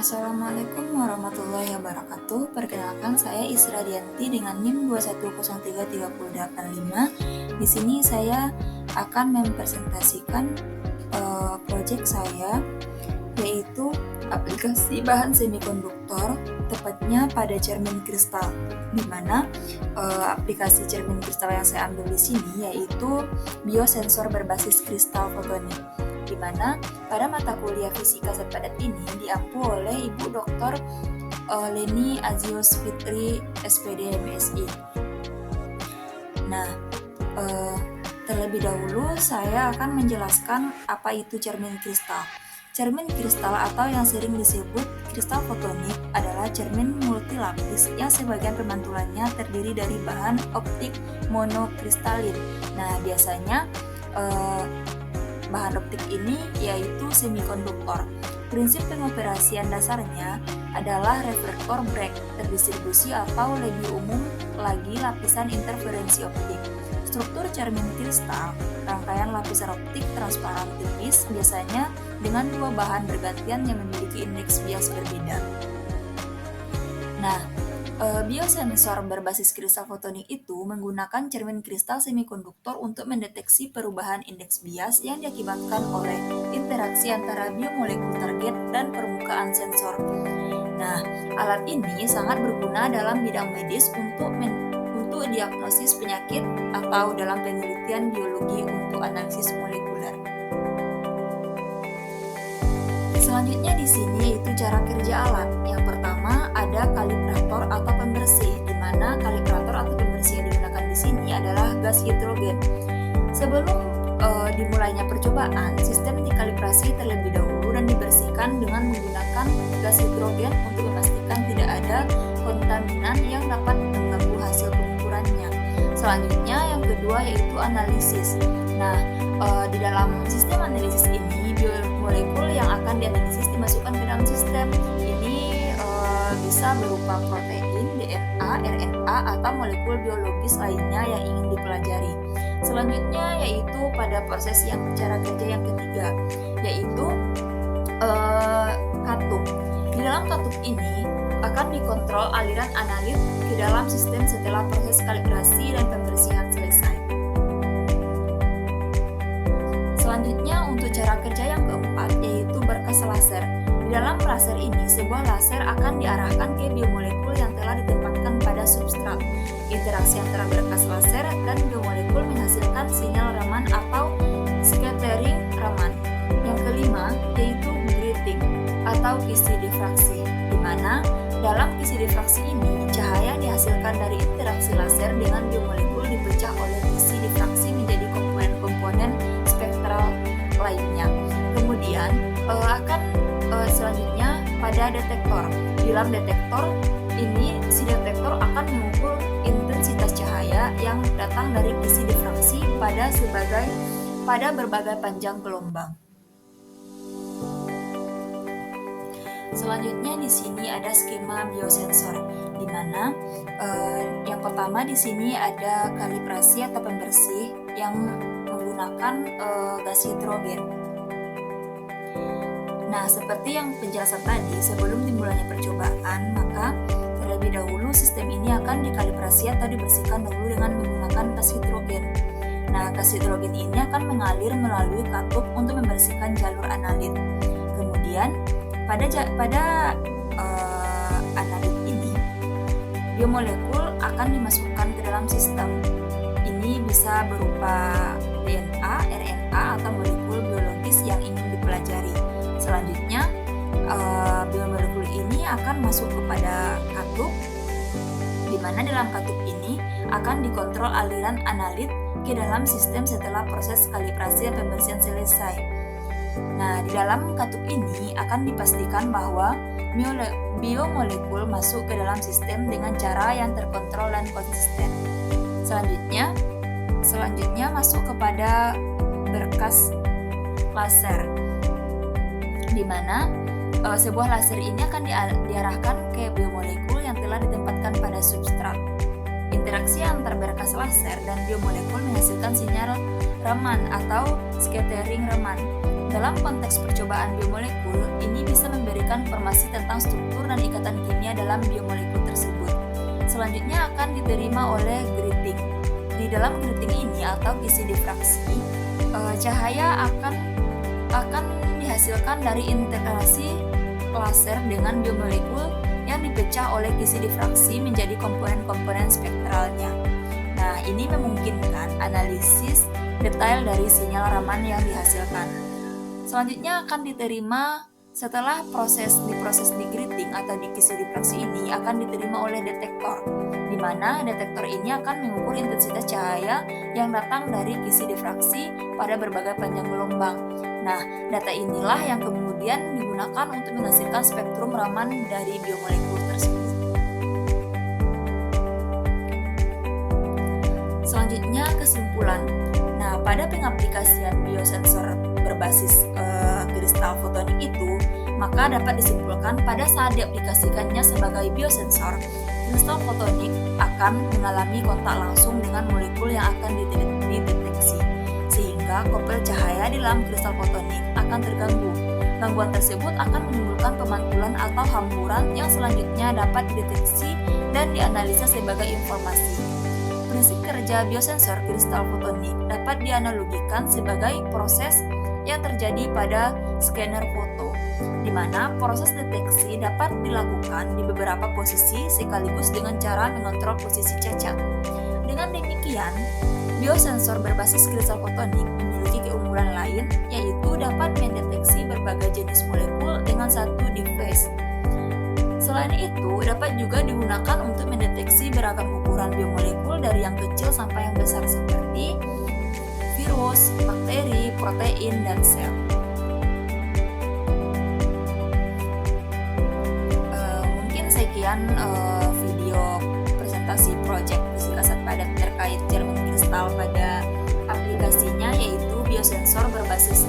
Assalamualaikum warahmatullahi wabarakatuh. Perkenalkan, saya Isra Dianti dengan NIM 2103385. Di sini saya akan mempresentasikan proyek saya, yaitu aplikasi bahan semikonduktor, tepatnya pada cermin kristal. Di mana aplikasi cermin kristal yang saya ambil di sini yaitu biosensor berbasis kristal fotonik, di mana pada mata kuliah fisika sepadat ini diampu oleh Ibu Dr. Leni Azius Fitri, SPD MSI. Nah, terlebih dahulu saya akan menjelaskan apa itu cermin kristal. Cermin kristal atau yang sering disebut kristal fotonik adalah cermin multilapis yang sebagian pemantulannya terdiri dari bahan optik monokristalin. Nah, biasanya bahan optik ini yaitu semikonduktor. Prinsip pengoperasian dasarnya adalah reflektor Bragg terdistribusi atau lebih umum lagi lapisan interferensi optik. Struktur cermin kristal, rangkaian lapisan optik transparan tipis biasanya dengan dua bahan bergantian yang memiliki indeks bias berbeda. Nah, biosensor berbasis kristal fotonik itu menggunakan cermin kristal semikonduktor untuk mendeteksi perubahan indeks bias yang diakibatkan oleh interaksi antara biomolekul target dan permukaan sensor. Nah, alat ini sangat berguna dalam bidang medis untuk diagnosis penyakit atau dalam penelitian biologi untuk analisis molekuler. Selanjutnya di sini yaitu cara kerja alat. Yang pertama ada kalibrator atau pembersih, di mana kalibrator atau pembersih yang digunakan di sini adalah gas hidrogen. Sebelum dimulainya percobaan, sistem dikalibrasi terlebih dahulu dan dibersihkan dengan menggunakan gas hidrogen untuk memastikan tidak ada kontaminan yang dapat mengganggu hasil pengukurannya. Selanjutnya yang kedua yaitu analisis. Nah, di dalam sistem analisis ini biomolekul yang akan dianalisis dimasukkan ke dalam sistem. Ini bisa berupa protein, DNA, RNA atau molekul biologis lainnya yang ingin dipelajari. Selanjutnya yaitu pada proses cara kerja yang ketiga, yaitu katup. Di dalam katup ini akan dikontrol aliran analit ke dalam sistem setelah proses kalibrasi dan pembersihan selesai. Selanjutnya untuk cara kerja yang keempat yaitu berkas laser. Di dalam laser ini sebuah laser akan diarahkan ke biomolekul yang telah ditempatkan pada substrat. Interaksi antara berkas laser dan biomolekul menghasilkan sinyal Raman atau scattering Raman. Yang kelima yaitu grating atau kisi difraksi, di mana dalam kisi difraksi ini cahaya dihasilkan dari interaksi laser dengan biomolekul dipecah oleh kisi difraksi menjadi komponen-komponen spektral lainnya. Kemudian selanjutnya pada detektor. Di dalam detektor ini si detektor akan mengukur intensitas cahaya yang datang dari kisi difraksi pada berbagai panjang gelombang. Selanjutnya di sini ada skema biosensor, di mana yang pertama di sini ada kalibrasi atau pembersih yang menggunakan gas hidrogen. Nah, seperti yang penjelasan tadi, sebelum dimulainya percobaan, maka terlebih dahulu sistem ini akan dikalibrasi atau dibersihkan dahulu dengan menggunakan gas hidrogen. Nah, gas hidrogen ini akan mengalir melalui katup untuk membersihkan jalur analit. Kemudian pada analit ini, biomolekul akan dimasukkan ke dalam sistem. Ini bisa berupa DNA, RNA, atau molekul biologis yang ingin dipelajari. Selanjutnya, biomolekul ini akan masuk kepada katup, di mana dalam katup ini akan dikontrol aliran analit ke dalam sistem setelah proses kalibrasi dan pembersihan selesai. Nah, di dalam katup ini akan dipastikan bahwa biomolekul masuk ke dalam sistem dengan cara yang terkontrol dan konsisten. Selanjutnya masuk kepada berkas laser, di mana sebuah laser ini akan diarahkan ke biomolekul yang telah ditempatkan pada substrat. Interaksi antar berkas laser dan biomolekul menghasilkan sinyal Raman atau scattering Raman. Dalam konteks percobaan biomolekul, ini bisa memberikan memberikan informasi tentang struktur dan ikatan kimia dalam biomolekul tersebut. Selanjutnya akan diterima oleh grating. Di dalam grating ini atau kisi difraksi, cahaya akan dihasilkan dari interaksi laser dengan biomolekul yang dipecah oleh kisi difraksi menjadi komponen-komponen spektralnya. Nah, ini memungkinkan analisis detail dari sinyal Raman yang dihasilkan. Selanjutnya akan diterima setelah diproses di grating atau di kisi difraksi ini akan diterima oleh detektor, di mana detektor ini akan mengukur intensitas cahaya yang datang dari kisi difraksi pada berbagai panjang gelombang. Nah, data inilah yang kemudian digunakan untuk menghasilkan spektrum Raman dari biomolekul tersebut. Selanjutnya kesimpulan. Nah, pada pengaplikasian biosensor berbasis kristal fotonik itu, maka dapat disimpulkan pada saat diaplikasikannya sebagai biosensor, kristal fotonik akan mengalami kontak langsung dengan molekul yang akan dideteksi, sehingga kopel cahaya di dalam kristal fotonik akan terganggu. Gangguan tersebut akan menimbulkan pemantulan atau hamburan yang selanjutnya dapat dideteksi dan dianalisa sebagai informasi. Prinsip kerja biosensor kristal fotonik dapat dianalogikan sebagai proses yang terjadi pada scanner foto, di mana proses deteksi dapat dilakukan di beberapa posisi sekaligus dengan cara mengontrol posisi cacat. Dengan demikian, biosensor berbasis kristal fotonik memiliki keunggulan lain, yaitu dapat mendeteksi berbagai jenis molekul dengan satu device. Selain itu, dapat juga digunakan untuk mendeteksi beragam ukuran biomolekul dari yang kecil sampai yang besar seperti virus, bakteri, protein, dan sel. Mungkin sekian video presentasi proyek fisika zat padat terkait cermin kristal pada aplikasinya, yaitu biosensor berbasis